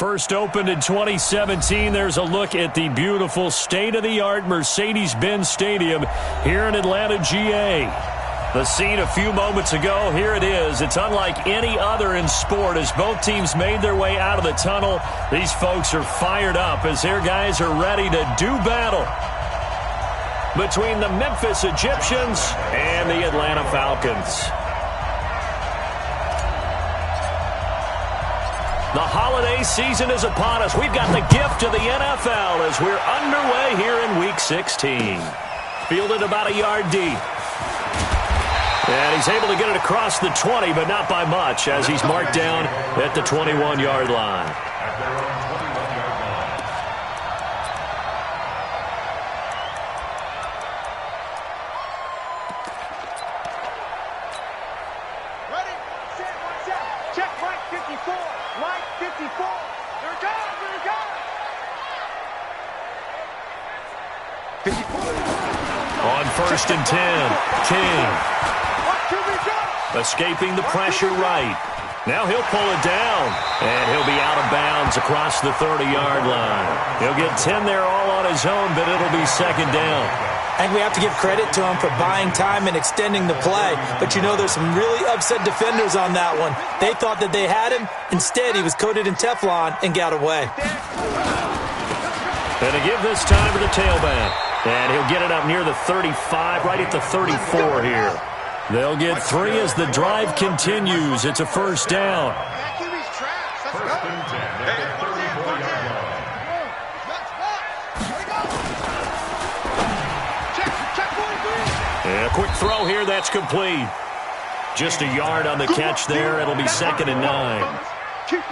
First opened in 2017. There's a look at the beautiful state-of-the-art Mercedes-Benz Stadium here in Atlanta, GA. The scene a few moments ago, here it is. It's unlike any other in sport as both teams made their way out of the tunnel. These folks are fired up as their guys are ready to do battle between the Memphis Egyptians and the Atlanta Falcons. The holiday season is upon us. We've got the gift of the NFL as we're underway here in Week 16. Fielded about a yard deep. And he's able to get it across the 20, but not by much as he's marked down at the 21-yard line. Ready, set, watch out. Check right 54. Right 54. There it goes, there it goes. 54. On first and 10, King. Escaping the pressure right. Now he'll pull it down, and he'll be out of bounds across the 30-yard line. He'll get 10 there all on his own, but it'll be second down. I think we have to give credit to him for buying time and extending the play. But, you know, there's some really upset defenders on that one. They thought that they had him. Instead, he was coated in Teflon and got away. And to give this time to the tailback. And he'll get it up near the 35, right at the 34 here. They'll get 3 as the drive continues. It's a first down. And a quick throw here, that's complete. Just a yard on the catch there. It'll be second and 9.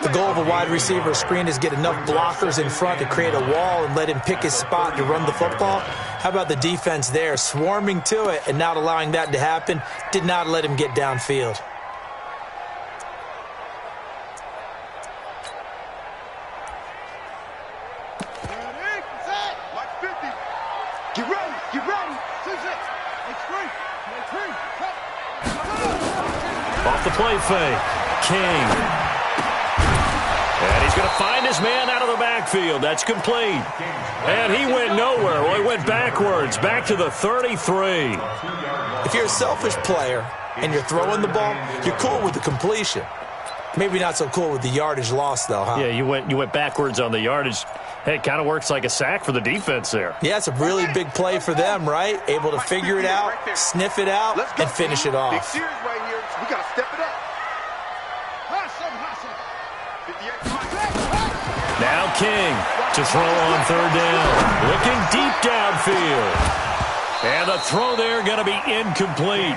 The goal of a wide receiver screen is get enough blockers in front to create a wall and let him pick his spot to run the football. How about the defense there, swarming to it and not allowing that to happen? Did not let him get downfield. Get ready, get ready. Off the play fake, King. And he's going to find his man out of the backfield. That's complete. And he went nowhere. Well, he went backwards, back to the 33. If you're a selfish player and you're throwing the ball, you're cool with the completion. Maybe not so cool with the yardage loss, though, huh? Yeah, you went backwards on the yardage. Hey, it kind of works like a sack for the defense there. Yeah, it's a really big play for them, right? Able to figure it out, sniff it out, and finish it off. Big series right here. We got to step it up. Now King to throw on third down. Looking deep downfield. And the throw there going to be incomplete.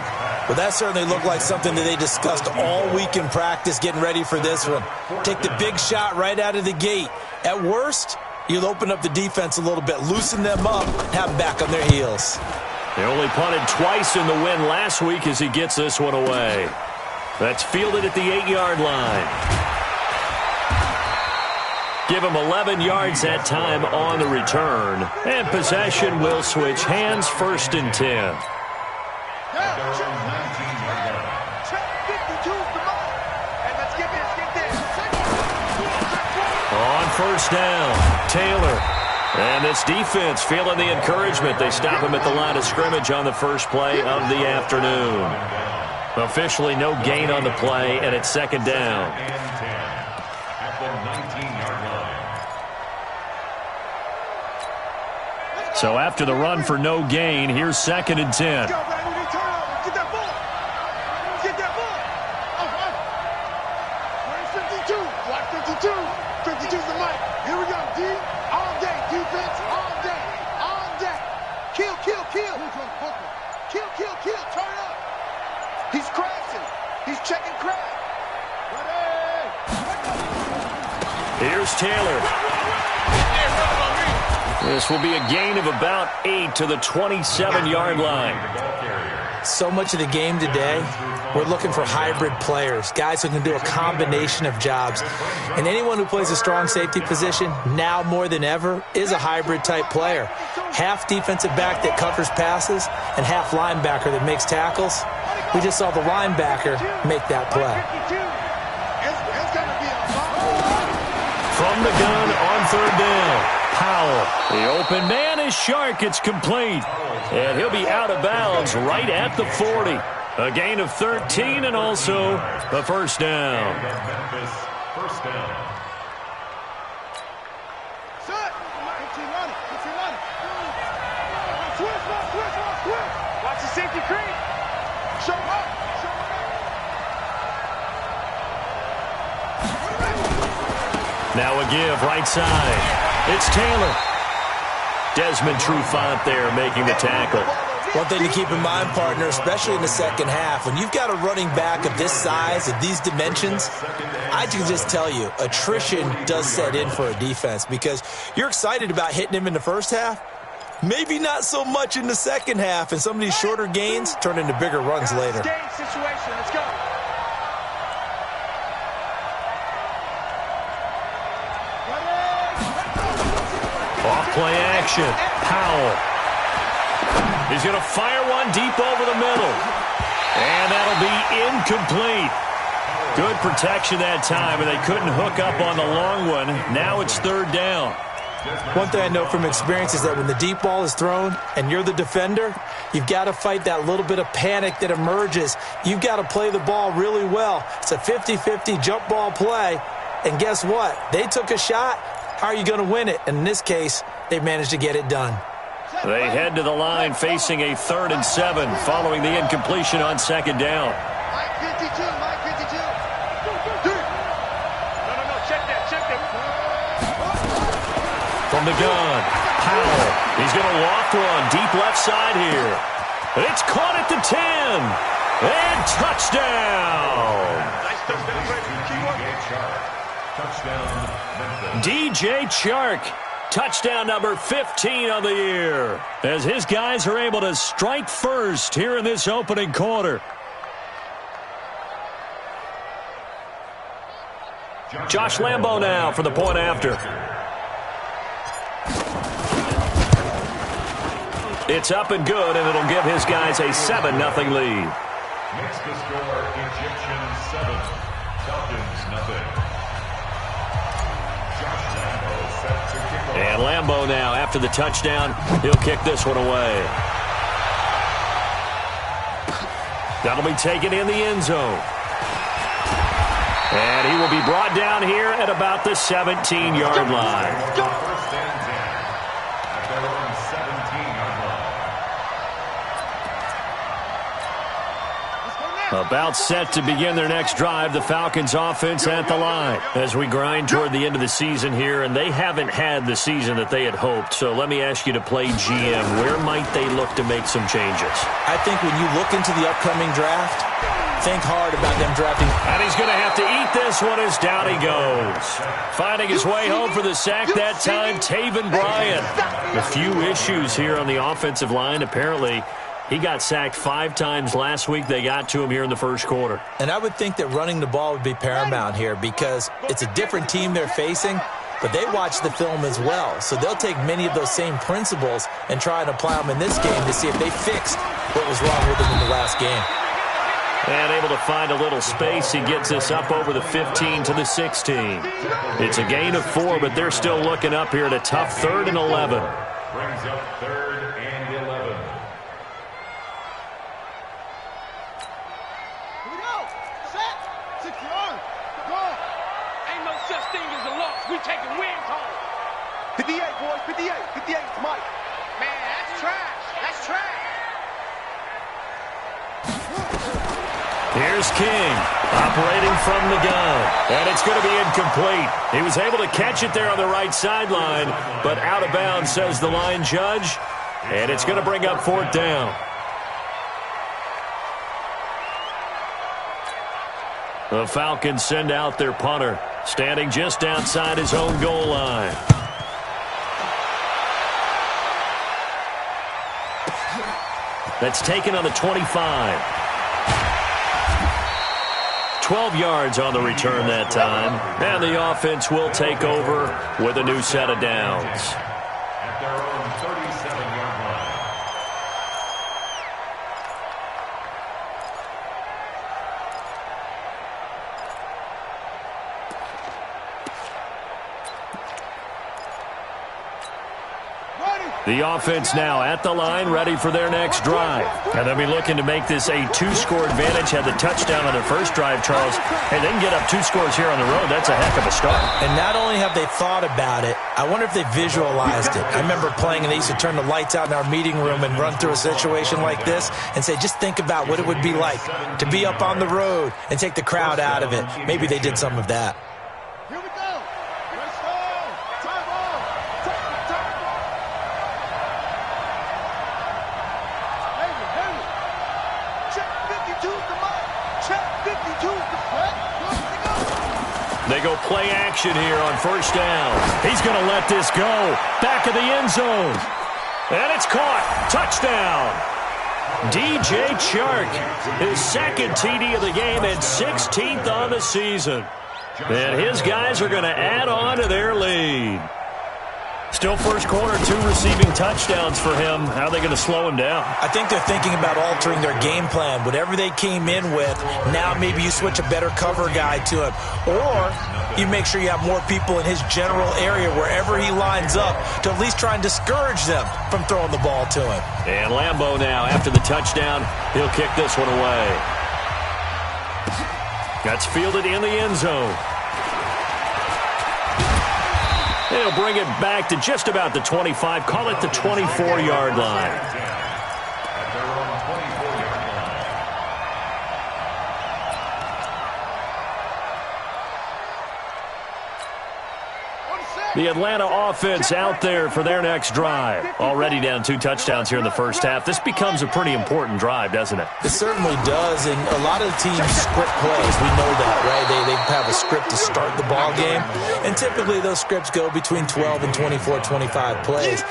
Well, that certainly looked like something that they discussed all week in practice getting ready for this one. Take the big shot right out of the gate. At worst, you'll open up the defense a little bit, loosen them up, have them back on their heels. They only punted twice in the win last week as he gets this one away. That's fielded at the 8-yard line. Give him 11 yards that time on the return. And possession will switch hands, first and 10. On first down, Taylor. And this defense feeling the encouragement. They stop him at the line of scrimmage on the first play of the afternoon. Officially no gain on the play, and it's second down. So after the run for no gain, here's second and 10. He's crashing. He's checking crash. Here's Taylor. This will be a gain of about 8 to the 27-yard line. So much of the game today, we're looking for hybrid players, guys who can do a combination of jobs. And anyone who plays a strong safety position, now more than ever, is a hybrid-type player. Half defensive back that covers passes and half linebacker that makes tackles. We just saw the linebacker make that play. From from the gun on third down. Powell, the open man is Shark. It's complete. And he'll be out of bounds right at the 40. A gain of 13 and also a first down. First down. Watch the safety creep. Show up. Now a give right side. It's Taylor. Desmond Trufant there making the tackle. One thing to keep in mind, partner, especially in the second half, when you've got a running back of this size, of these dimensions, I can just tell you, attrition does set in for a defense because you're excited about hitting him in the first half. Maybe not so much in the second half, and some of these shorter gains turn into bigger runs later. Game situation. Let's go. Off play action. Powell. He's going to fire one deep over the middle. And that'll be incomplete. Good protection that time, and they couldn't hook up on the long one. Now it's third down. One thing I know from experience is that when the deep ball is thrown and you're the defender, you've got to fight that little bit of panic that emerges. You've got to play the ball really well. It's a 50-50 jump ball play. And guess what? They took a shot. How are you going to win it? And in this case, they managed to get it done. They head to the line facing a 3rd and 7 following the incompletion on second down. Mike 52, Mike 52. No, check that. From the gun, Powell. He's going to loft one deep left side here. It's caught at the 10. And touchdown. Nice touchdown, Brady. DJ Chark. Touchdown number 15 on the year. As his guys are able to strike first here in this opening quarter. Josh Lambo now for the point after. It's up and good, and it'll give his guys a 7-0 lead. Makes the score Egyptians 7, Falcons 0. Josh Lambo set to kick off. And Lambo now, after the touchdown, he'll kick this one away. That'll be taken in the end zone. And he will be brought down here at about the 17-yard line. First and 10 at their own 17-yard line. About set to begin their next drive, the Falcons offense at the line as we grind toward the end of the season here, and they haven't had the season that they had hoped. So let me ask you to play GM. Where might they look to make some changes? I think when you look into the upcoming draft, think hard about them drafting. And he's going to have to eat this one as down he goes. Finding his way home for the sack that time, Taven Bryan. A few issues here on the offensive line. Apparently, he got sacked 5 times last week. They got to him here in the first quarter. And I would think that running the ball would be paramount here because it's a different team they're facing, but they watch the film as well. So they'll take many of those same principles and try and apply them in this game to see if they fixed what was wrong with them in the last game. And able to find a little space. He gets this up over the 15 to the 16. It's a gain of 4, but they're still looking up here at a tough 3rd and 11. Brings up 3rd and 11. Here we go. Set. Secure. Go. Ain't no such thing as a loss. We taking wins home. 58, boys. 58. 58. Mike. Man, that's trash. That's trash. Here's King, operating from the gun, and it's going to be incomplete. He was able to catch it there on the right sideline, but out of bounds, says the line judge, and it's going to bring up 4th down. The Falcons send out their punter, standing just outside his own goal line. That's taken on the 25. 12 yards on the return that time. And the offense will take over with a new set of downs. At their own 37-yard line. The offense now at the line, ready for their next drive. And they'll be looking to make this a 2-score advantage. Had the touchdown on their first drive, Charles. Hey, they can get up 2 scores here on the road. That's a heck of a start. And not only have they thought about it, I wonder if they visualized it. I remember playing, and they used to turn the lights out in our meeting room and run through a situation like this and say, just think about what it would be like to be up on the road and take the crowd out of it. Maybe they did some of that. Here we go. Let's go. Time off. Time. Hey. Check 52's the mark. Check 52's the flag. They go play action here on first down. He's going to let this go. Back of the end zone. And it's caught. Touchdown. DJ Chark, his second TD of the game and 16th on the season. And his guys are going to add on to their lead. Still first quarter, 2 receiving touchdowns for him. How are they going to slow him down? I think they're thinking about altering their game plan. Whatever they came in with, now maybe you switch a better cover guy to him. Or you make sure you have more people in his general area wherever he lines up to at least try and discourage them from throwing the ball to him. And Lambeau now, after the touchdown, he'll kick this one away. That's fielded in the end zone. They'll bring it back to just about the 25. Call it the 24-yard line. The Atlanta offense out there for their next drive. Already down 2 touchdowns here in the first half. This becomes a pretty important drive, doesn't it? It certainly does, and a lot of the teams script plays. We know that, right? They have a script to start the ball game, and typically those scripts go between 12 and 24, 25 plays.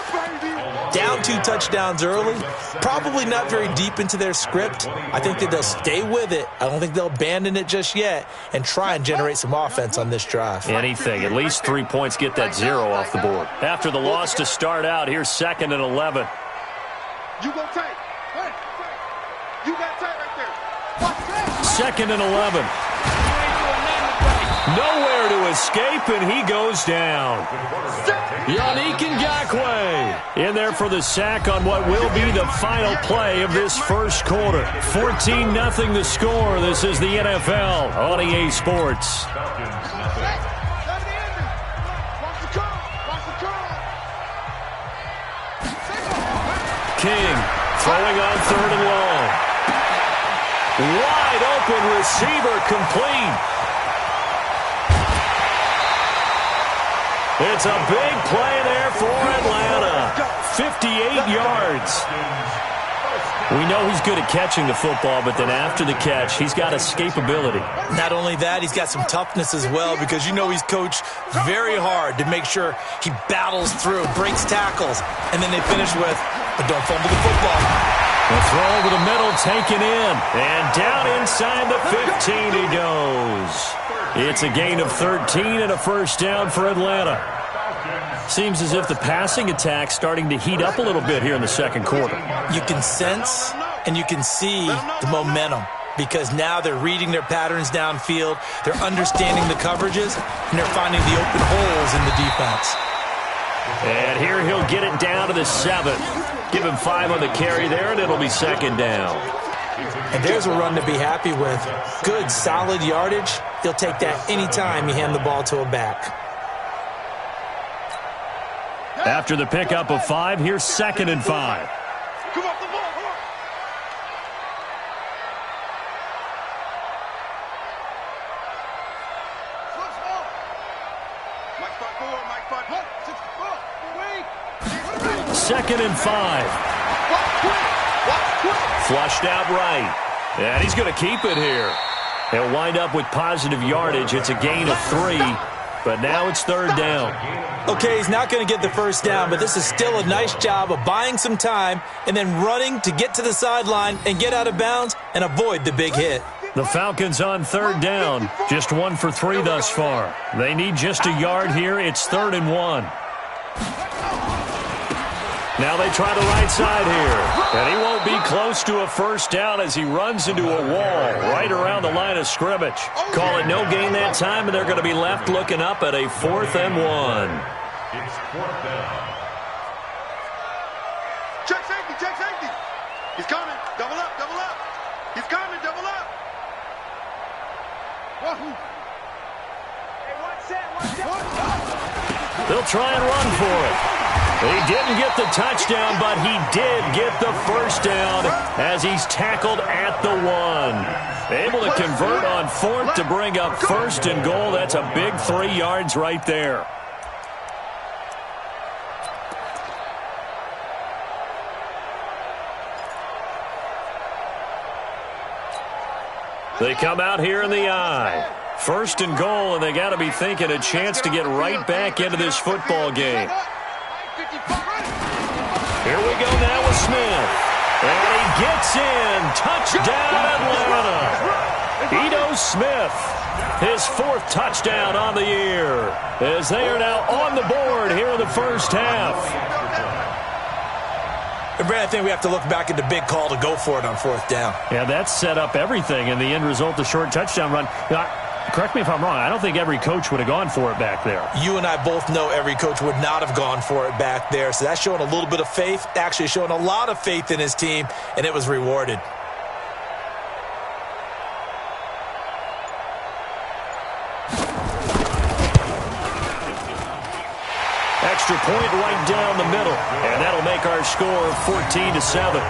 Down 2 touchdowns early, probably not very deep into their script. I think that they'll stay with it. I don't think they'll abandon it just yet and try and generate some offense on this drive. Anything. At least 3 points, get that 0 off the board. After the loss to start out, here's 2nd and 11. You go tight. Hey. You got tight right there. Watch that. 2nd and 11. Nowhere to escape, and he goes down. Yannick Ngakoue in there for the sack on what will be the final play of this first quarter. 14-0 the score. This is the NFL on EA Sports. King throwing on 3rd and long. Wide open receiver complete. It's a big play there for Atlanta. 58 yards. We know he's good at catching the football, but then after the catch, he's got escapability. Not only that, he's got some toughness as well, because you know he's coached very hard to make sure he battles through, breaks tackles, and then they finish with, but don't fumble the football. The throw over the middle taken in, and down inside the 15 he goes. It's a gain of 13 and a first down for Atlanta. Seems as if the passing attack's starting to heat up a little bit here in the second quarter. You can sense and you can see the momentum, because now they're reading their patterns downfield, they're understanding the coverages, and they're finding the open holes in the defense. And here he'll get it down to the 7. Give him 5 on the carry there, and it'll be 2nd down. And there's a run to be happy with. Good, solid yardage. He'll take that anytime you hand the ball to a back. After the pickup of 5, here's 2nd and 5. Come off the ball. Second and 5. Flushed out right. And he's going to keep it here. He'll wind up with positive yardage. It's a gain of 3, but now it's 3rd down. Okay, he's not going to get the first down, but this is still a nice job of buying some time and then running to get to the sideline and get out of bounds and avoid the big hit. The Falcons on 3rd down. Just 1 for 3 thus far. They need just a yard here. It's 3rd and 1. Now they try the right side here. And he won't be close to a first down as he runs into a wall right around the line of scrimmage. Call it no gain that time, and they're going to be left looking up at a 4th and 1. It's 4th down. They'll try and run for it. He didn't get the touchdown, but he did get the first down as he's tackled at the 1. Able to convert on 4th to bring up 1st and goal. That's a big 3 yards right there. They come out here in the I. 1st and goal, and they got to be thinking a chance to get right back into this football game. Here we go now with Smith. And he gets in. Touchdown, Atlanta. Ito Smith, his 4th touchdown on the year, as they are now on the board here in the first half. And Brad, I think we have to look back at the big call to go for it on 4th down. Yeah, that set up everything, in the end result, the short touchdown run. Correct me if I'm wrong. I don't think every coach would have gone for it back there. You and I both know every coach would not have gone for it back there. So that's showing a little bit of faith, actually showing a lot of faith in his team, and it was rewarded. Extra point right down the middle, and that'll make our score 14-7.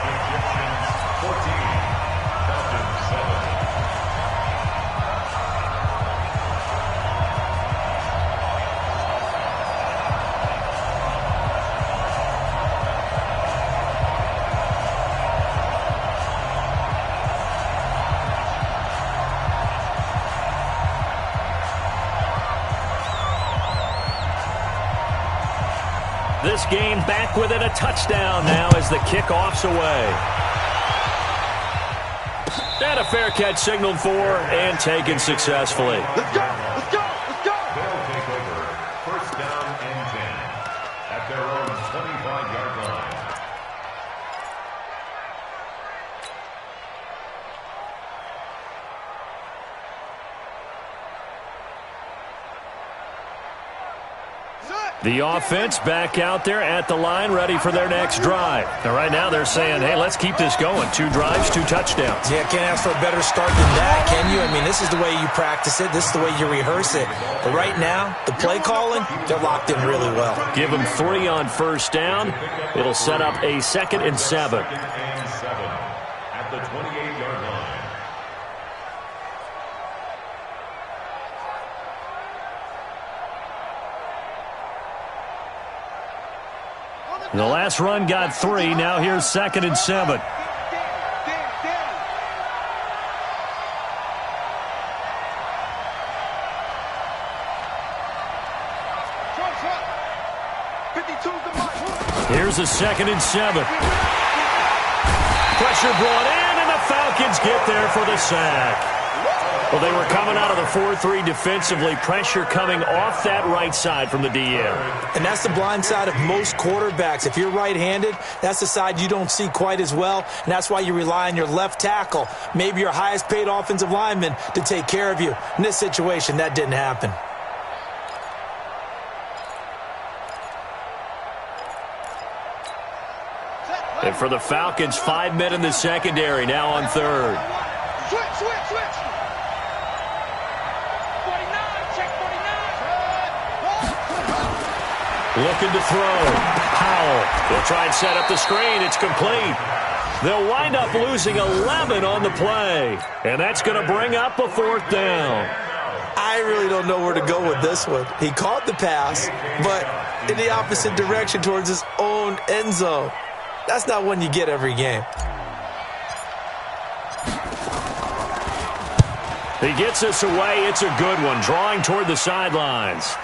This game back within a touchdown now as the kickoff's away. And a fair catch signaled for and taken successfully. Let's go! Let's go! Let's go! They'll take over. 1st down and 10 at their own 25-yard line. The offense back out there at the line, ready for their next drive. Now, right now they're saying, hey, let's keep this going. 2 drives, 2 touchdowns. Yeah, can't ask for a better start than that, can you? I mean, this is the way you practice it. This is the way you rehearse it. But right now, the play calling, they're locked in really well. Give them 3 on 1st down. It'll set up a 2nd and 7. 2nd and 7 at the 28-yard line. The last run got 3. Now here's 2nd and 7. Here's a 2nd and 7. Pressure brought in, and the Falcons get there for the sack. Well, they were coming out of the 4-3 defensively. Pressure coming off that right side from the DM. And that's the blind side of most quarterbacks. If you're right-handed, that's the side you don't see quite as well, and that's why you rely on your left tackle, maybe your highest-paid offensive lineman, to take care of you. In this situation, that didn't happen. And for the Falcons, 5 men in the secondary, now on 3rd. Switch, switch, switch. Looking to throw. Powell. They'll try and set up the screen. It's complete. They'll wind up losing 11 on the play. And that's going to bring up a 4th down. I really don't know where to go with this one. He caught the pass, but in the opposite direction towards his own end zone. That's not one you get every game. He gets us away. It's a good one. Drawing toward the sidelines.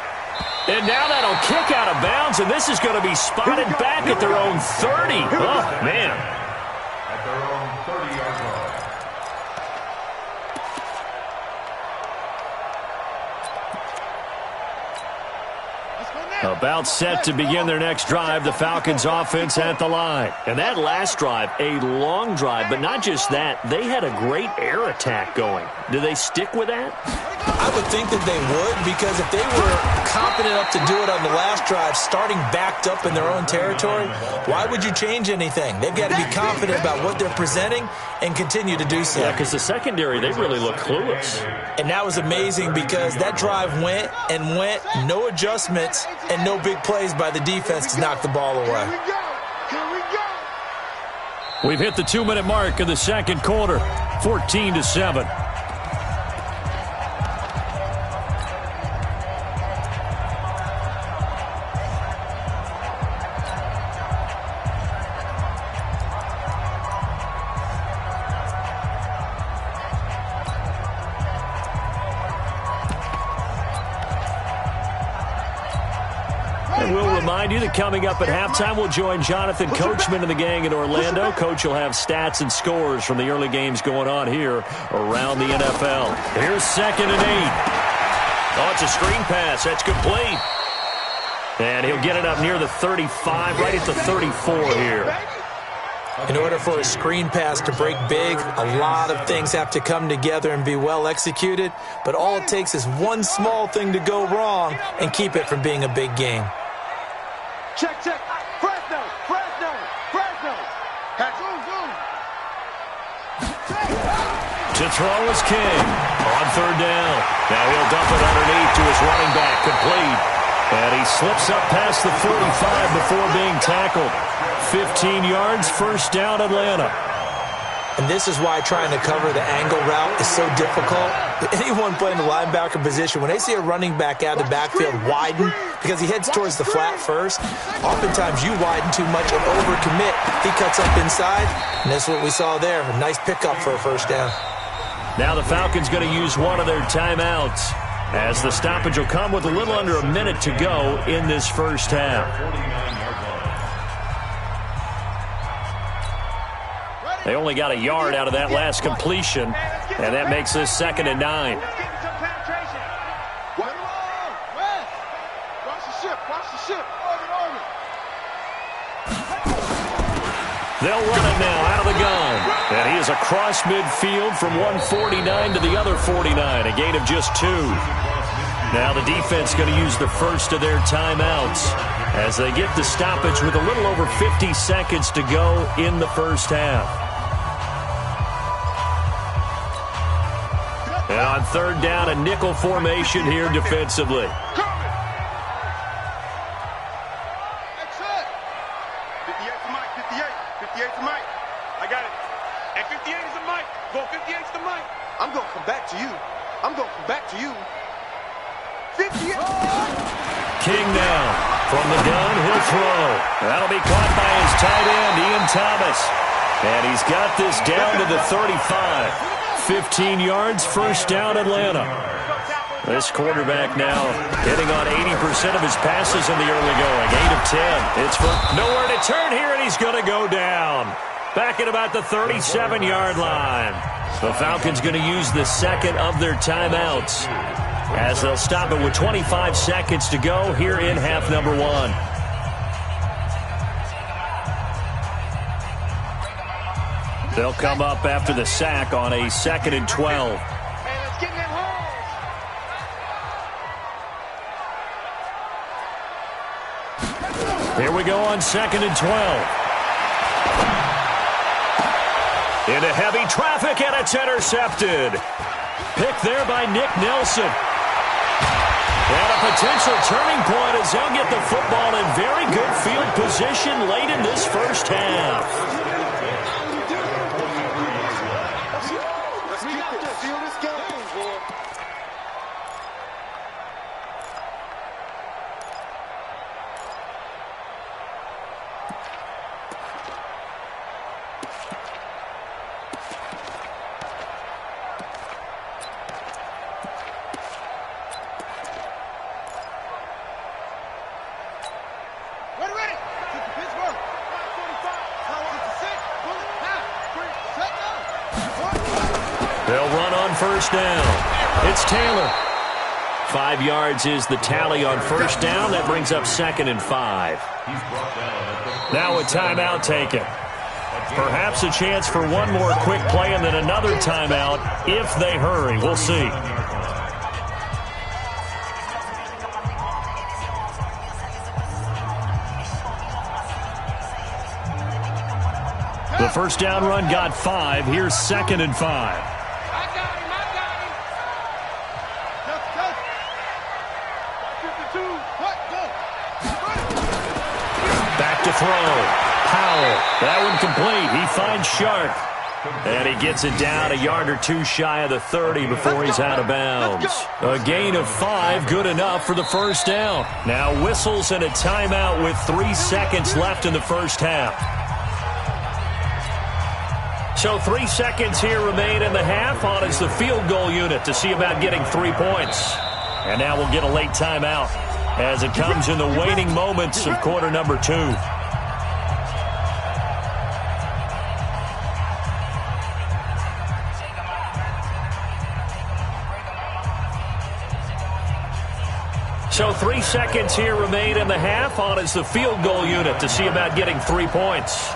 And now that'll kick out of bounds, and this is going to be spotted back at their own 30. Oh, man. At their own 30-yard line. About set to begin their next drive, the Falcons offense at the line. And that last drive, a long drive, but not just that. They had a great air attack going. Do they stick with that? I would think that they would, because if they were confident enough to do it on the last drive, starting backed up in their own territory, why would you change anything? They've got to be confident about what they're presenting and continue to do so. Yeah, because the secondary, they really look clueless. And that was amazing because that drive went and went, no adjustments, and no big plays by the defense to knock the ball away. We've hit the 2-minute mark of the second quarter, 14-7. Remind you that coming up at halftime, we'll join Jonathan Coachman and the gang in Orlando. Coach will have stats and scores from the early games going on here around the NFL. Here's 2nd and 8. Oh, it's a screen pass. That's complete. And he'll get it up near the 35, right at the 34 here. In order for a screen pass to break big, a lot of things have to come together and be well executed. But all it takes is one small thing to go wrong and keep it from being a big game. Check. Fresno. To throw is King on 3rd down. Now he'll dump it underneath to his running back, complete. And he slips up past the 45 before being tackled. 15 yards, 1st down, Atlanta. And this is why trying to cover the angle route is so difficult. Anyone playing the linebacker position, when they see a running back out of the backfield widen, because he heads towards the flat first, oftentimes you widen too much and overcommit. He cuts up inside, and that's what we saw there. A nice pickup for a 1st down. Now the Falcons going to use one of their timeouts, as the stoppage will come with a little under a minute to go in this first half. They only got a yard out of that last completion, and that makes this 2nd and 9. They'll run it now out of the gun. And he is across midfield from 149 to the other 49, a gain of just 2. Now the defense going to use the first of their timeouts as they get the stoppage with a little over 50 seconds to go in the first half. And on 3rd down, a nickel formation here defensively. King now from the gun, he'll throw. That'll be caught by his tight end, Ian Thomas. And he's got this down to the 35. 15 yards, 1st down, Atlanta. This quarterback now hitting on 80% of his passes in the early going. 8 of 10. It's for nowhere to turn here, and he's going to go down. Back at about the 37-yard line. The Falcons going to use the 2nd of their timeouts, as they'll stop it with 25 seconds to go here in half number 1. They'll come up after the sack on a 2nd and 12. Here we go on 2nd and 12. Into heavy traffic, and it's intercepted. Picked there by Nick Nelson. And a potential turning point as they'll get the football in very good field position late in this first half. They'll run on 1st down. It's Taylor. 5 yards is the tally on first down. That brings up 2nd and 5. Now a timeout taken. Perhaps a chance for one more quick play and then another timeout if they hurry. We'll see. The first down run got 5. Here's 2nd and 5. I got him. 52. Go. Back to throw. Powell. That one complete. He finds Sharp. And he gets it down a yard or two shy of the 30 before he's out of bounds. A gain of 5, good enough for the first down. Now whistles and a timeout with 3 seconds left in the first half. So 3 seconds here remain in the half. On is the field goal unit to see about getting 3 points. And now we'll get a late timeout as it comes in the waning moments of quarter number 2. So 3 seconds here remain in the half. On is the field goal unit to see about getting 3 points.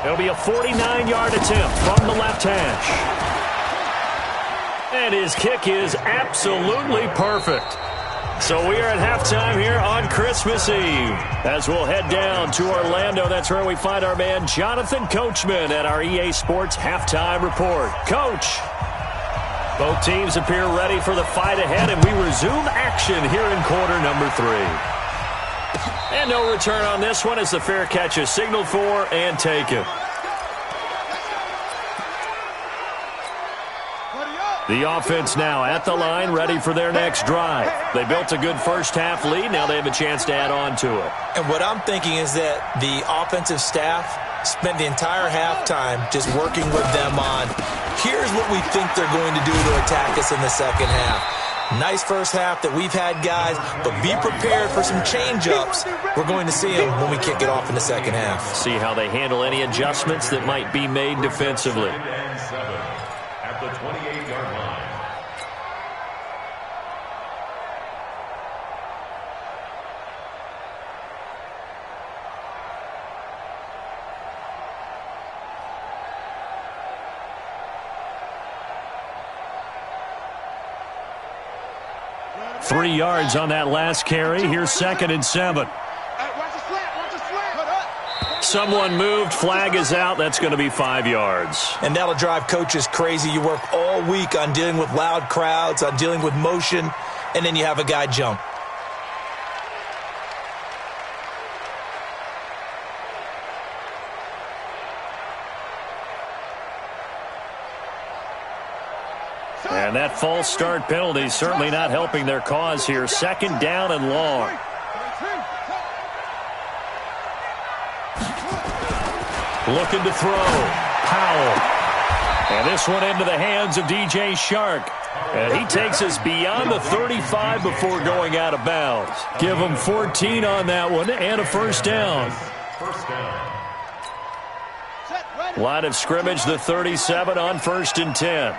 It'll be a 49-yard attempt from the left hash. And his kick is absolutely perfect. So we are at halftime here on Christmas Eve. As we'll head down to Orlando, that's where we find our man Jonathan Coachman at our EA Sports Halftime Report. Coach, both teams appear ready for the fight ahead, and we resume action here in quarter number 3. And no return on this one as the fair catch is signaled for and taken. The offense now at the line, ready for their next drive. They built a good first half lead. Now they have a chance to add on to it. And what I'm thinking is that the offensive staff spent the entire halftime just working with them on, here's what we think they're going to do to attack us in the second half. Nice first half that we've had, guys, but be prepared for some change-ups. We're going to see them when we kick it off in the second half. See how they handle any adjustments that might be made defensively. At the 28-yard line. Three yards on that last carry. Here's 2nd and 7. Someone moved. Flag is out. That's going to be 5 yards. And that'll drive coaches crazy. You work all week on dealing with loud crowds, on dealing with motion, and then you have a guy jump. And that false start penalty is certainly not helping their cause here. 2nd down and long. Looking to throw. Powell. And this one into the hands of DJ Shark. And he takes us beyond the 35 before going out of bounds. Give him 14 on that one and a first down. Line of scrimmage, the 37 on 1st and 10.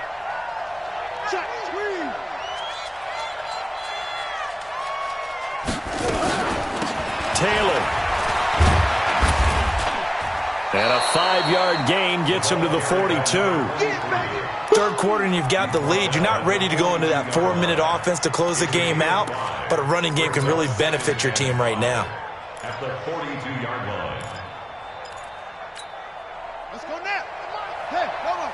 Taylor. And a 5-yard gain gets him to the 42. Third quarter and you've got the lead. You're not ready to go into that 4-minute offense to close the game out, but a running game can really benefit your team right now. At the 42-yard line. Let's go now. Hey, hold on.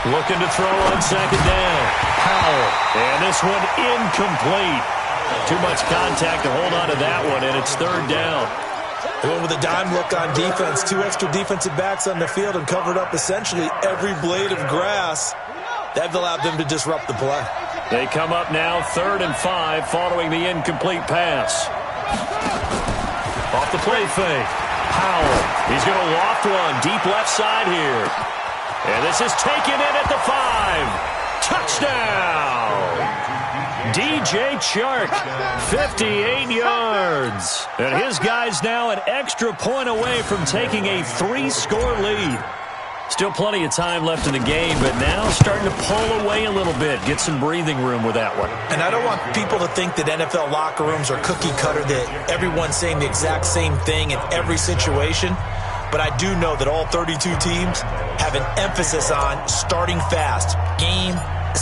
Looking to throw on 2nd down. Powell. And this one incomplete. Too much contact to hold on to that one, and it's 3rd down. They went with a dime look on defense. 2 extra defensive backs on the field and covered up essentially every blade of grass. That allowed them to disrupt the play. They come up now 3rd and 5 following the incomplete pass. Off the play fake. Powell. He's going to loft one deep left side here. And this is taken in at the 5. Touchdown! DJ Chark, 58 yards. And his guy's now an extra point away from taking a 3-score lead. Still plenty of time left in the game, but now starting to pull away a little bit. Get some breathing room with that one. And I don't want people to think that NFL locker rooms are cookie cutter, that everyone's saying the exact same thing in every situation. But I do know that all 32 teams have an emphasis on starting fast. Game,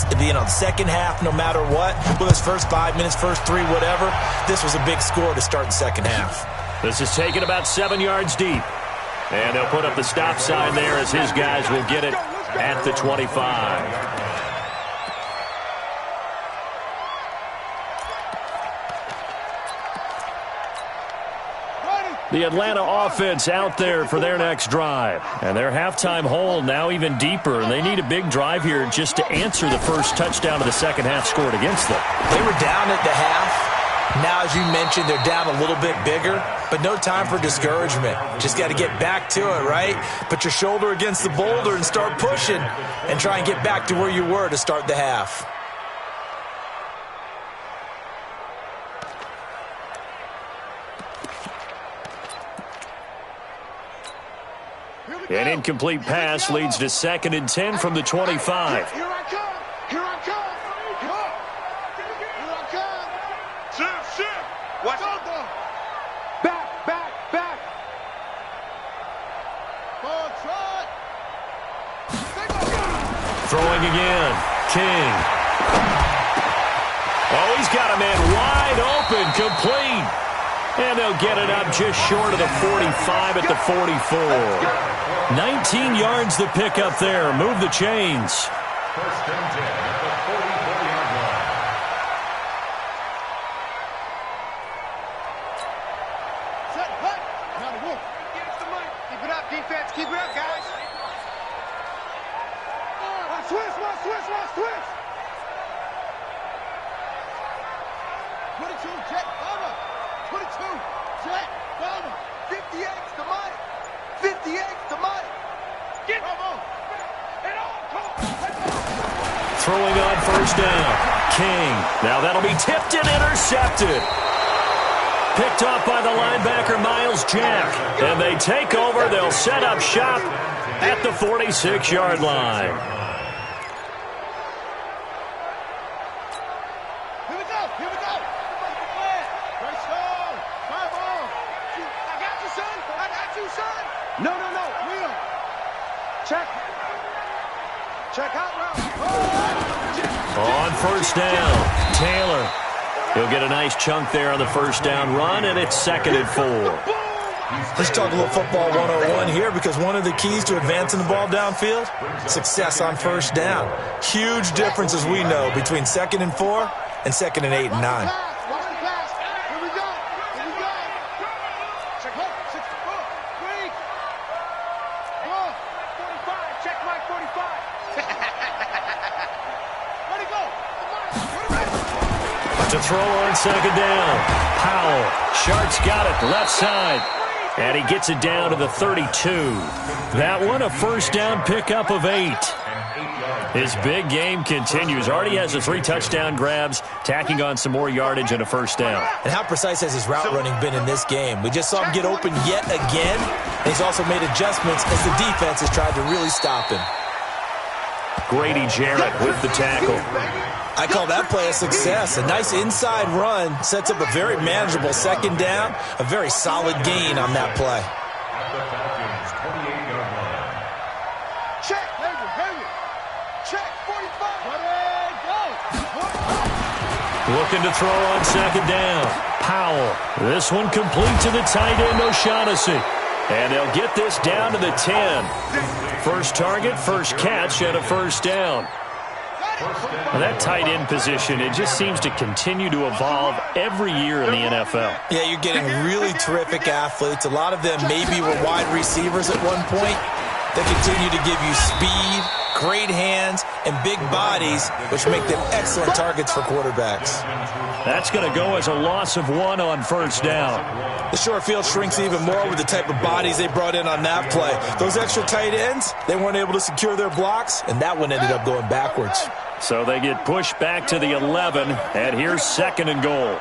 the second half, no matter what. Whether it's first 5 minutes, first 3, whatever. This was a big score to start the second half. This is taken about 7 yards deep. And they'll put up the stop sign there as his guys will get it at the 25. The Atlanta offense out there for their next drive. And their halftime hole now even deeper. And they need a big drive here just to answer the first touchdown of the second half scored against them. They were down at the half. Now, as you mentioned, they're down a little bit bigger, but no time for discouragement. Just got to get back to it, right? Put your shoulder against the boulder and start pushing and try and get back to where you were to start the half. An incomplete pass leads to 2nd and 10 from the 25. Here I come. Here I come. Here I come. Shift. Watch out. Back. Ball trot. Throwing again. King. Oh, he's got a man wide open, complete. And they'll get it up just short of the 45 at the 44. 19 yards the pick up there. Move the chains. First and 10 at the 44-yard line. Set, hut. Now the wolf. Give us the money. Keep it up, defense. Keep it up, guys. Switch. 22, jet, bomber. 22, jet, bomber. 58's the money. 58's the money. Get him on. And all Throwing on first down. King. Now that'll be tipped and intercepted. Picked off by the linebacker, Miles Jack. And they take over. They'll set up shop at the 46-yard line. Here we go. Great strong. Fire ball. I got you, son. No. Wheel. Check out route. On first down, Taylor. He'll get a nice chunk there on the first down run, and it's 2nd and 4. Let's talk a little football 101 here, because one of the keys to advancing the ball downfield, success on first down. Huge difference, as we know, between 2nd and 4 and 2nd and 8 and 9. Watch the pass. Here we go. Check hook. 64. Freak. 45. Check Mike 45. Where'd he go? To throw on 2nd down. Powell. Sharks got it left side. And he gets it down to the 32. That one a first down pickup of 8. His big game continues. Already has the 3 touchdown grabs, tacking on some more yardage and a first down. And how precise has his route running been in this game? We just saw him get open yet again. And he's also made adjustments as the defense has tried to really stop him. Grady Jarrett with the tackle. I call that play a success. A nice inside run sets up a very manageable 2nd down. A very solid gain on that play. At the Falcons 28-yard line. Check. Check. 45. Ready, go. Looking to throw on 2nd down. Powell. This one complete to the tight end, O'Shaughnessy. And they'll get this down to the 10. First target, first catch, and a first down. Well, that tight end position, it just seems to continue to evolve every year in the NFL. Yeah, you're getting really terrific athletes. A lot of them maybe were wide receivers at one point. They continue to give you speed, great hands, and big bodies, which make them excellent targets for quarterbacks. That's going to go as a loss of 1 on first down. The short field shrinks even more with the type of bodies they brought in on that play. Those extra tight ends, they weren't able to secure their blocks, and that one ended up going backwards. So they get pushed back to the 11, and here's 2nd and goal.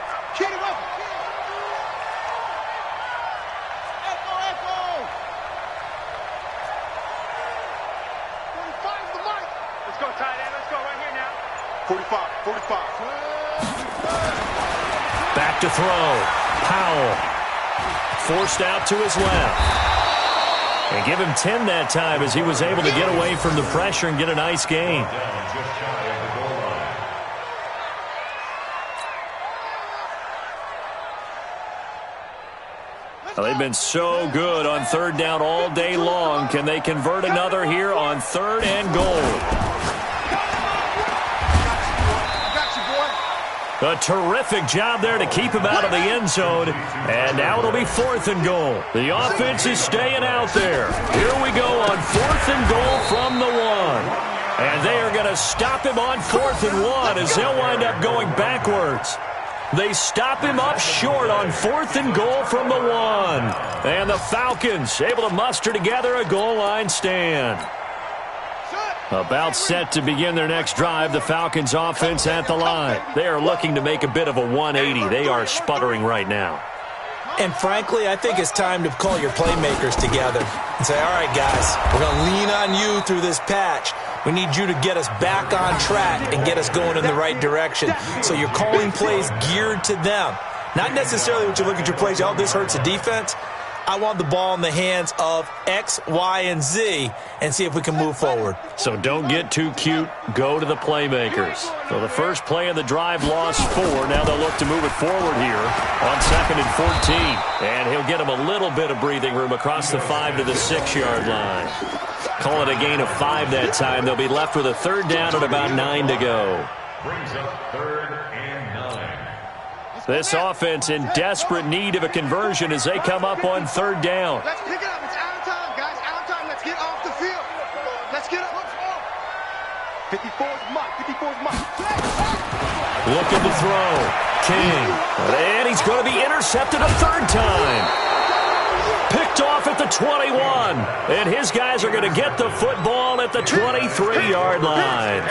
45. Back to throw. Powell. Forced out to his left. And give him 10 that time as he was able to get away from the pressure and get a nice gain. Well, they've been so good on third down all day long. Can they convert another here on third and goal? A terrific job there to keep him out of the end zone. And now it'll be 4th and goal. The offense is staying out there. Here we go on 4th and goal from the 1. And they are going to stop him on 4th and 1 as they'll wind up going backwards. They stop him up short on 4th and goal from the 1. And the Falcons able to muster together a goal line stand. About set to begin their next drive, the Falcons offense at the line. They are looking to make a bit of a 180. They are sputtering right now. And frankly, I think it's time to call your playmakers together and say, all right, guys, we're going to lean on you through this patch. We need you to get us back on track and get us going in the right direction. So you're calling plays geared to them. Not necessarily what you look at your plays, oh, this hurts the defense. I want the ball in the hands of X, Y, and Z and see if we can move forward. So don't get too cute. Go to the playmakers. So the first play of the drive lost 4. Now they'll look to move it forward here on 2nd and 14. And he'll get him a little bit of breathing room across the 5 to the 6-yard line. Call it a gain of 5 that time. They'll be left with a third down and about 9 to go. Brings up 3rd and 9. This offense in desperate need of a conversion as they come up on third down. Let's pick it up. It's out of time, guys. Out of time. Let's get off the field. Let's get up. 54's Mike. 54's Mike. Looking to throw. King. And he's going to be intercepted a third time. Picked off at the 21. And his guys are going to get the football at the 23-yard line.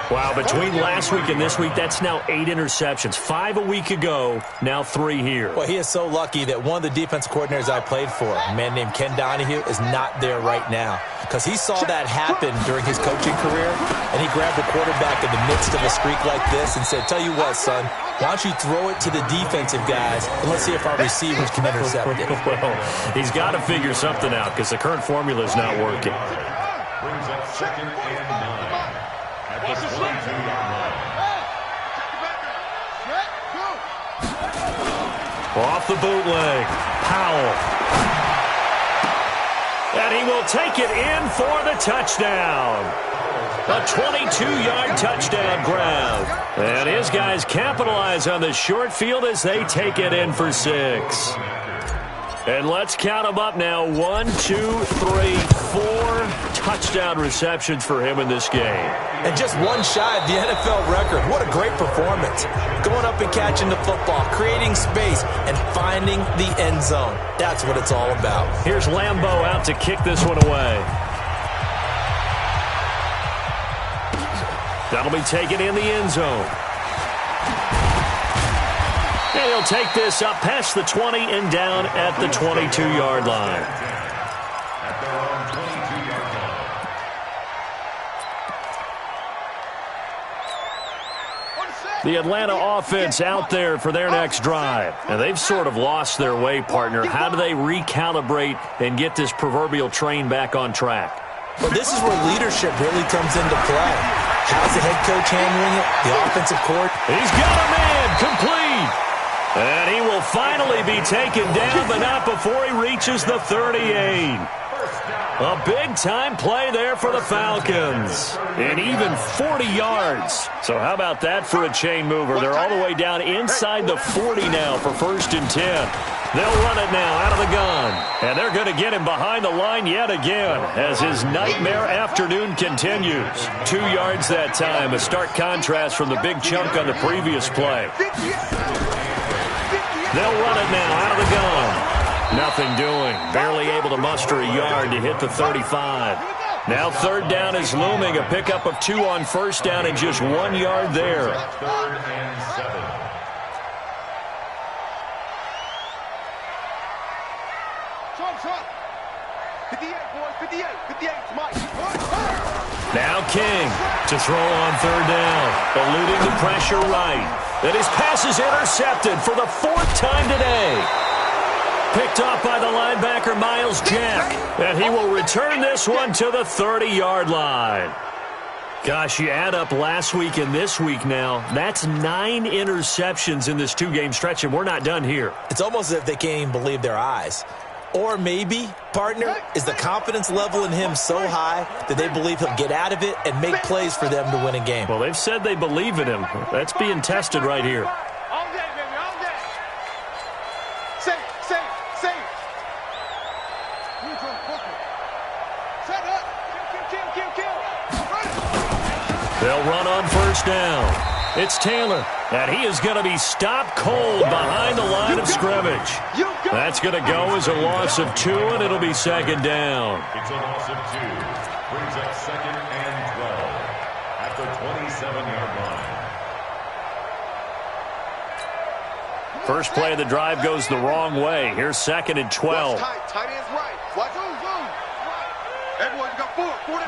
Wow, between last week and this week, that's now 8 interceptions. 5 a week ago, now 3 here. Well, he is so lucky that one of the defense coordinators I played for, a man named Ken Donahue, is not there right now. Because he saw that happen during his coaching career, and he grabbed the quarterback in the midst of a streak like this and said, tell you what, son, why don't you throw it to the defensive guys, and let's see if our receivers can intercept it. Well, he's got to figure something out because the current formula is not working. Brings up 2nd and 9. At the 22-yard line. Off the bootleg. Powell. And he will take it in for the touchdown. A 22-yard touchdown grab. And his guys capitalize on the short field as they take it in for 6. And let's count them up now. 1, 2, 3, 4 touchdown receptions for him in this game. And just one shy of the NFL record. What a great performance. Going up and catching the football, creating space, and finding the end zone. That's what it's all about. Here's Lambeau out to kick this one away. That'll be taken in the end zone. And he'll take this up past the 20 and down at the 22-yard line. At their own 22-yard line. The Atlanta offense out there for their next drive. And they've sort of lost their way, partner. How do they recalibrate and get this proverbial train back on track? Well, this is where leadership really comes into play. How's the head coach handling it? The offensive court. He's got a man complete. And he will finally be taken down, but not before he reaches the 38. A big-time play there for the Falcons. And even 40 yards. So how about that for a chain mover? They're all the way down inside the 40 now for 1st and 10. They'll run it now out of the gun. And they're going to get him behind the line yet again as his nightmare afternoon continues. 2 yards that time, a stark contrast from the big chunk on the previous play. They'll run it now out of the gun. Nothing doing. Barely able to muster a yard to hit the 35. Now third down is looming. A pickup of 2 on 1st down and just 1 yard there. 3rd and 7. 58, boys, 58. 58, Mike. Now King to throw on third down. Eluding the pressure right. And his pass is intercepted for the 4th time today. Picked off by the linebacker, Miles Jack. And he will return this one to the 30-yard line. Gosh, you add up last week and this week now, that's 9 interceptions in this 2-game stretch, and we're not done here. It's almost as if they can't even believe their eyes. Or maybe, partner, is the confidence level in him so high that they believe he'll get out of it and make plays for them to win a game. Well, they've said they believe in him. That's being tested right here. All day, baby, all day. Safe. Set up. Kill. They'll run on first down. It's Taylor, and he is going to be stopped cold behind the line of scrimmage. That's going to go as a loss of 2, and it'll be second down. It's a loss of 2. Brings up 2nd and 12 at the 27-yard line. First play of the drive goes the wrong way. Here's 2nd and 12. Tight end's right. Watch. Everyone, you got 4. 40.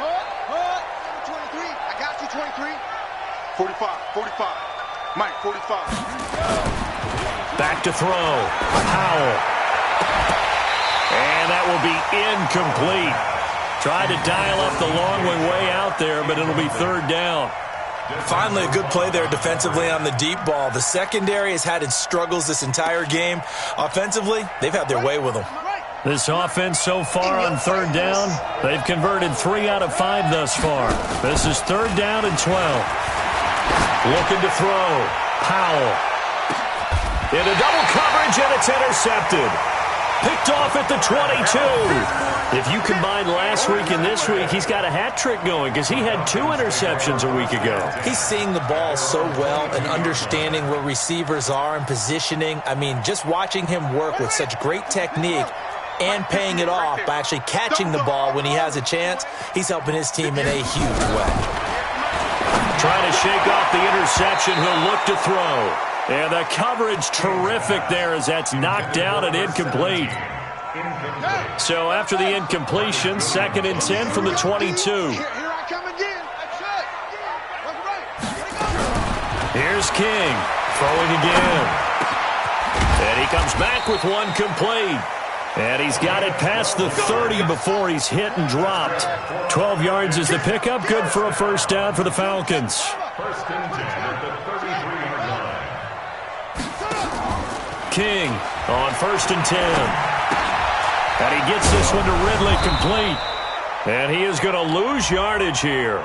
23. I got you, 23. 45. Mike, 45. Back to throw. Powell. And that will be incomplete. Tried to dial up the long way out there, but it'll be 3rd down. Finally, a good play there defensively on the deep ball. The secondary has had its struggles this entire game. Offensively, they've had their way with them. This offense so far on 3rd down, they've converted 3 out of 5 thus far. This is 3rd down and 12. Looking to throw. Powell. Into double coverage, and it's intercepted. Picked off at the 22. If you combine last week and this week, he's got a hat trick going because he had 2 interceptions a week ago. He's seeing the ball so well and understanding where receivers are and positioning. I mean, just watching him work with such great technique and paying it off by actually catching the ball when he has a chance, he's helping his team in a huge way. Trying to shake off the interception, he'll look to throw. And the coverage terrific there as that's knocked down and incomplete. So after the incompletion, 2nd and 10 from the 22. Here I come again. Here's King throwing again. And he comes back with one complete. And he's got it past the 30 before he's hit and dropped. 12 yards is the pickup. Good for a 1st down for the Falcons. 1st and 10 at the 33-yard line. King on 1st and 10. And he gets this one to Ridley complete. And he is going to lose yardage here.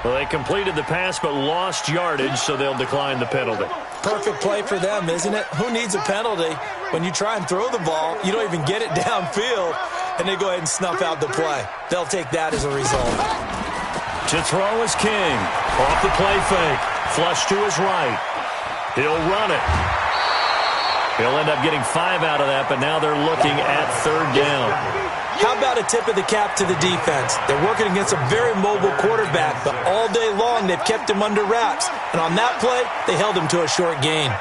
Well, they completed the pass but lost yardage, so they'll decline the penalty. Perfect play for them, isn't it? Who needs a penalty? When you try and throw the ball, you don't even get it downfield, and they go ahead and snuff out the play. They'll take that as a result. To throw is King. Off the play fake. Flush to his right. He'll run it. He'll end up getting 5 out of that, but now they're looking at 3rd down. How about a tip of the cap to the defense? They're working against a very mobile quarterback, but all day long they've kept him under wraps. And on that play, they held him to a short gain.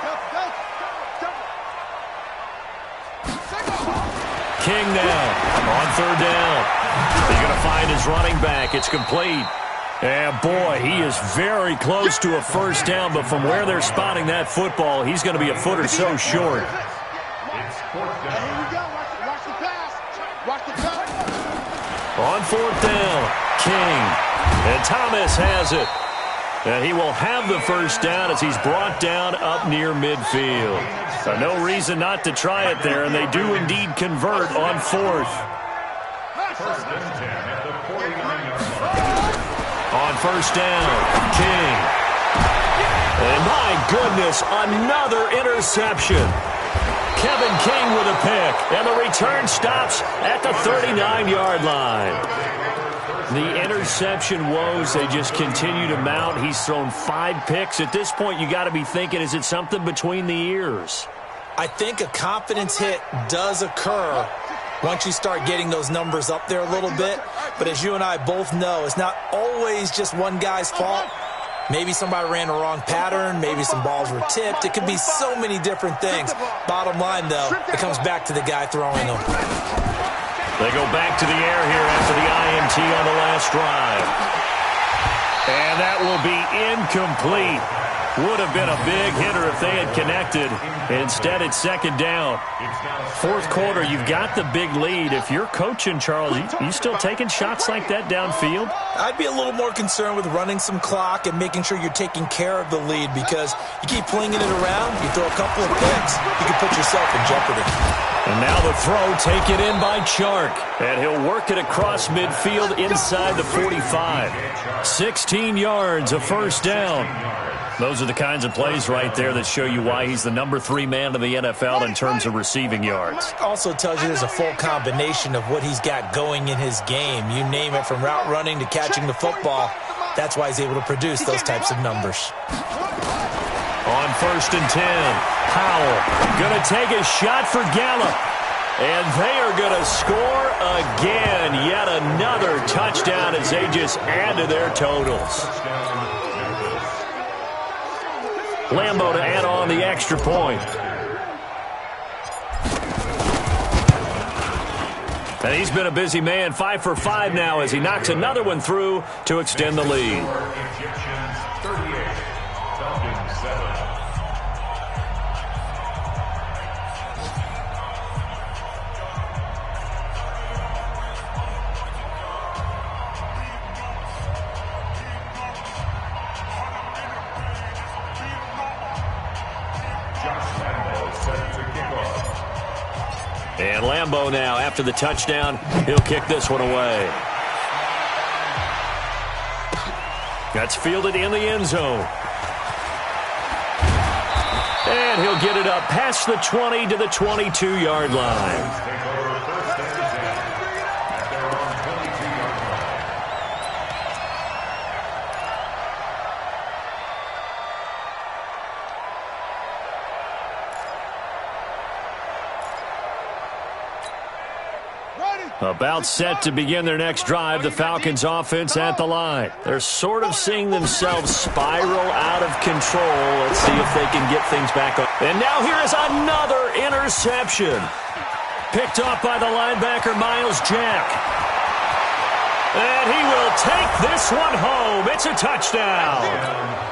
King now on 3rd down. He's going to find his running back. It's complete. And boy, he is very close to a 1st down, but from where they're spotting that football, he's going to be a foot or so short. It's 4th down. Watch the pass. Watch the pass. On 4th down, King. And Thomas has it. And he will have the 1st down as he's brought down up near midfield. So no reason not to try it there, and they do indeed convert on 4th. 1st and 10 at the 49-yard line. On 1st down, King. And my goodness, another interception. Kevin King with a pick, and the return stops at the 39-yard line. The interception woes, they just continue to mount. He's thrown 5 picks. At this point, you got to be thinking, is it something between the ears? I think a confidence hit does occur once you start getting those numbers up there a little bit. But as you and I both know, it's not always just one guy's fault. Maybe somebody ran a wrong pattern. Maybe some balls were tipped. It could be so many different things. Bottom line, though, it comes back to the guy throwing them. They go back to the air here after the INT on the last drive. And that will be incomplete. Would have been a big hitter if they had connected. Instead, it's second down. Fourth quarter, you've got the big lead. If you're coaching, Charles, you still taking shots like that downfield? I'd be a little more concerned with running some clock and making sure you're taking care of the lead, because you keep flinging it around, you throw a couple of picks, you can put yourself in jeopardy. And now the throw taken in by Chark. And he'll work it across midfield inside the 45. 16 yards, a first down. Those are the kinds of plays right there that show you why he's the number 3 man in the NFL in terms of receiving yards. Also tells you there's a full combination of what he's got going in his game. You name it, from route running to catching the football. That's why he's able to produce those types of numbers. On first and 10, Powell going to take a shot for Gallup. And they are going to score again. Yet another touchdown as they just add to their totals. Lambo to add on the extra point. And he's been a busy man, 5 for 5 now as he knocks another one through to extend the lead. Egyptians 38, Falcons 7. And Lambo now, after the touchdown, he'll kick this one away. That's fielded in the end zone. And he'll get it up past the 20 to the 22-yard line. About set to begin their next drive, the Falcons offense at the line. They're sort of seeing themselves spiral out of control. Let's see if they can get things back up. And now here is another interception. Picked off by the linebacker, Miles Jack. And he will take this one home. It's a touchdown.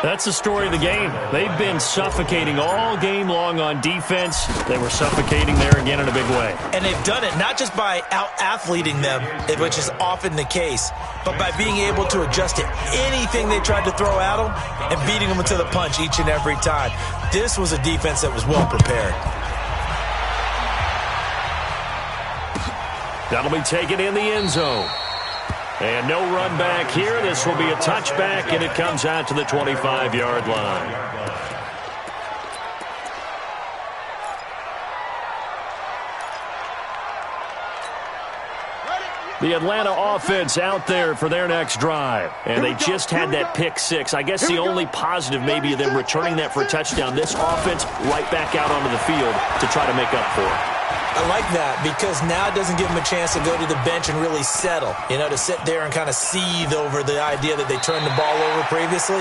That's the story of the game. They've been suffocating all game long on defense. They were suffocating there again in a big way. And they've done it not just by out-athleting them, which is often the case, but by being able to adjust to anything they tried to throw at them and beating them to the punch each and every time. This was a defense that was well prepared. That'll be taken in the end zone. And no run back here. This will be a touchback, and it comes out to the 25-yard line. The Atlanta offense out there for their next drive. And they just had that pick six. I guess the only positive maybe of them returning that for a touchdown. This offense right back out onto the field to try to make up for it. I like that, because now it doesn't give them a chance to go to the bench and really settle, to sit there and kind of seethe over the idea that they turned the ball over previously.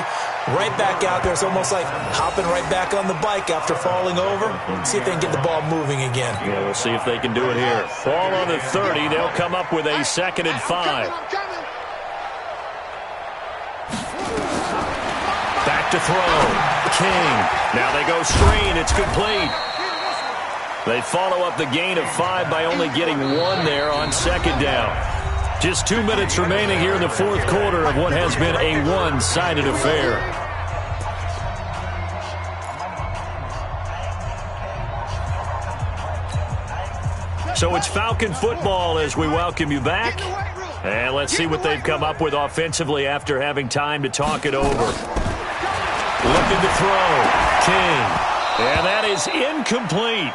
Right back out there, it's almost like hopping right back on the bike after falling over. See if they can get the ball moving again. Yeah, we'll see if they can do it here. Ball on the 30, they'll come up with a 2nd and 5. Back to throw. King. Now they go screen, it's complete. They follow up the gain of 5 by only getting 1 there on 2nd down. Just 2 minutes remaining here in the fourth quarter of what has been a one-sided affair. So it's Falcon football as we welcome you back. And let's see what they've come up with offensively after having time to talk it over. Looking to throw. King. And that is incomplete.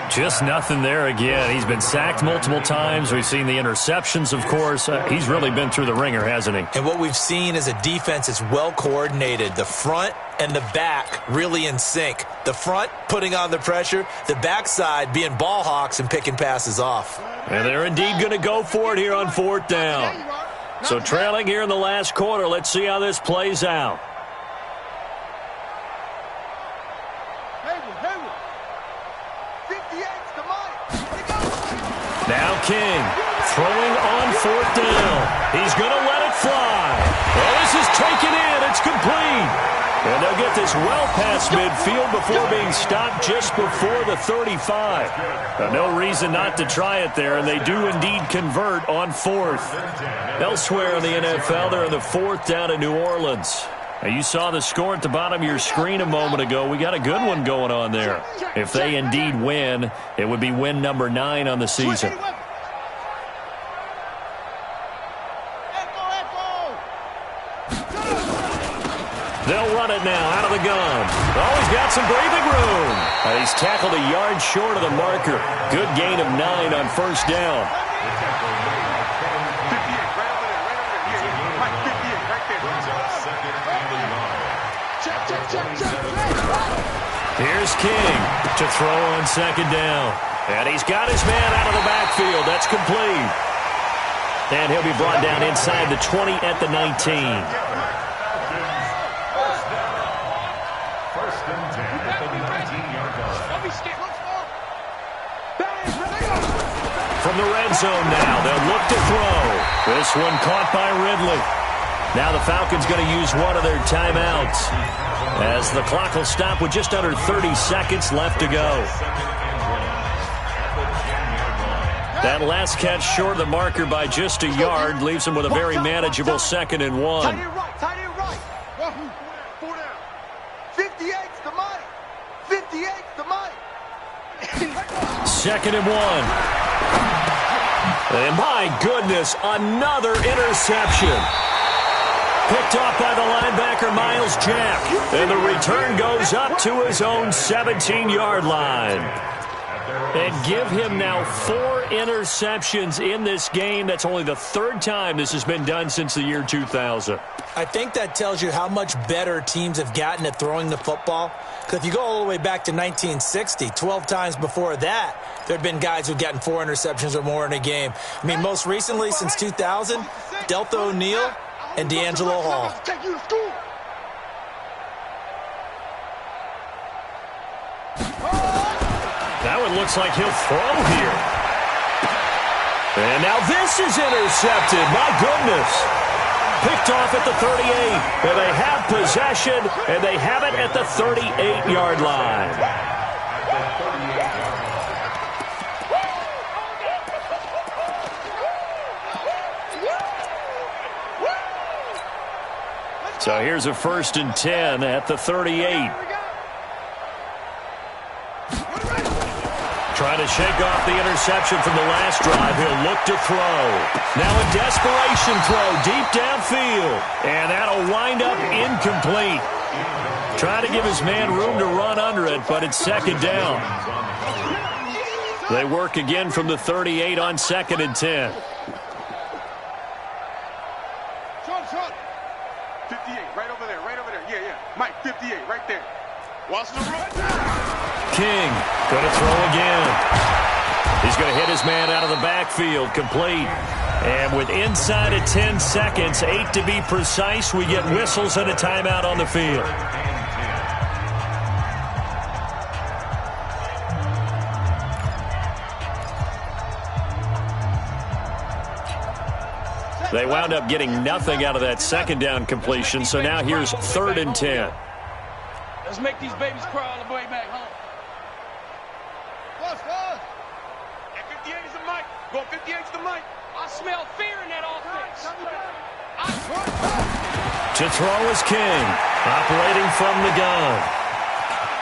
Just nothing there again. He's been sacked multiple times. We've seen the interceptions, of course. He's really been through the ringer, hasn't he? And what we've seen is a defense that's well coordinated. The front and the back really in sync. The front putting on the pressure. The backside being ball hawks and picking passes off. And they're indeed going to go for it here on 4th down. So trailing here in the last quarter. Let's see how this plays out. Now King throwing on 4th down. He's going to let it fly. Oh, this is taken in. It's complete. And they'll get this well past midfield before being stopped just before the 35. No reason not to try it there, and they do indeed convert on 4th. Elsewhere in the NFL, they're in the 4th down in New Orleans. Now, you saw the score at the bottom of your screen a moment ago. We got a good one going on there. If they indeed win, it would be win number 9 on the season. They'll run it now out of the gun. Oh, he's got some breathing room. And he's tackled a yard short of the marker. Good gain of 9 on 1st down. Here's King to throw on 2nd down. And he's got his man out of the backfield. That's complete. And he'll be brought down inside the 20 at the 19. From the red zone now, they'll look to throw. This one caught by Ridley. Now the Falcons going to use one of their timeouts as the clock will stop with just under 30 seconds left to go. That last catch short of the marker by just a yard leaves them with a very manageable 2nd and 1. Tight end right. 58's the money. 58's the money. 2nd and 1. And my goodness, another interception. Picked off by the linebacker, Miles Jack. And the return goes up to his own 17-yard line. And give him now 4 interceptions in this game. That's only the 3rd time this has been done since the year 2000. I think that tells you how much better teams have gotten at throwing the football. Because if you go all the way back to 1960, 12 times before that, there have been guys who've gotten 4 interceptions or more in a game. I mean, most recently, since 2000, Delta O'Neal and D'Angelo Hall. That one looks like he'll throw here. And now this is intercepted. My goodness. Picked off at the 38. And they have possession, and they have it at the 38-yard line. So here's a 1st and 10 at the 38. Trying to shake off the interception from the last drive. He'll look to throw. Now a desperation throw deep downfield. And that'll wind up incomplete. Trying to give his man room to run under it, but it's 2nd down. They work again from the 38 on 2nd and 10. 58, right over there. Yeah. Mike, 58, right there. Watch the run. King going to throw again. He's going to hit his man out of the backfield, complete. And with inside of 10 seconds, 8 to be precise, we get whistles and a timeout on the field. They wound up getting nothing out of that 2nd down completion, so now here's 3rd and 10. Let's make these babies cry all the way back home. And 58's the mic. Go 58's the mic. I smell fear in that offense. To throw is King, operating from the gun.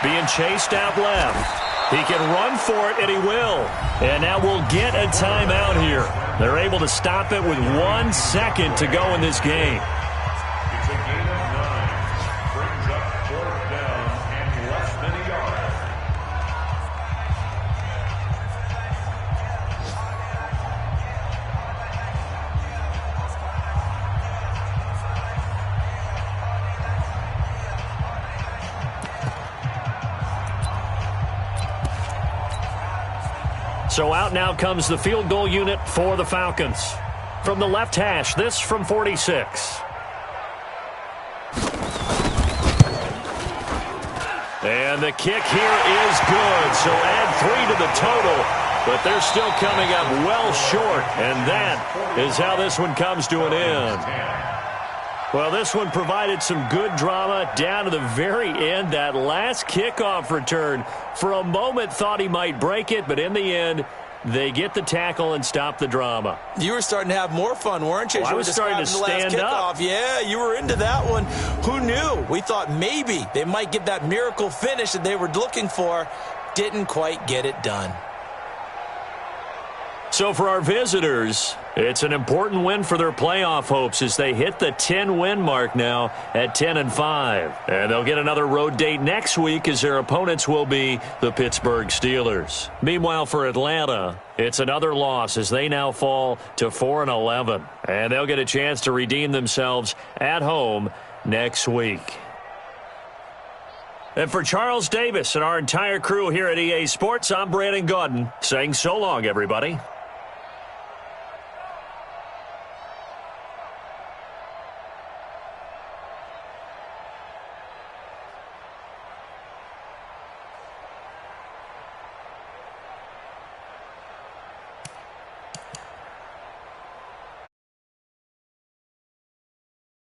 Being chased out left. He can run for it, and he will. And now we'll get a timeout here. They're able to stop it with 1 second to go in this game. It's a gain of 9. Brings up 4th down and less than a yard. So out now comes the field goal unit for the Falcons. From the left hash, this from 46. And the kick here is good, so add 3 to the total, but they're still coming up well short, and that is how this one comes to an end. Well, this one provided some good drama down to the very end. That last kickoff return, for a moment thought he might break it, but in the end, they get the tackle and stop the drama. You were starting to have more fun, weren't you? Well, I was starting to stand up. Yeah, you were into that one. Who knew? We thought maybe they might get that miracle finish that they were looking for. Didn't quite get it done. So for our visitors, it's an important win for their playoff hopes as they hit the 10-win mark now at 10-5. And they'll get another road date next week as their opponents will be the Pittsburgh Steelers. Meanwhile, for Atlanta, it's another loss as they now fall to 4-11. And they'll get a chance to redeem themselves at home next week. And for Charles Davis and our entire crew here at EA Sports, I'm Brandon Gaudin saying so long, everybody.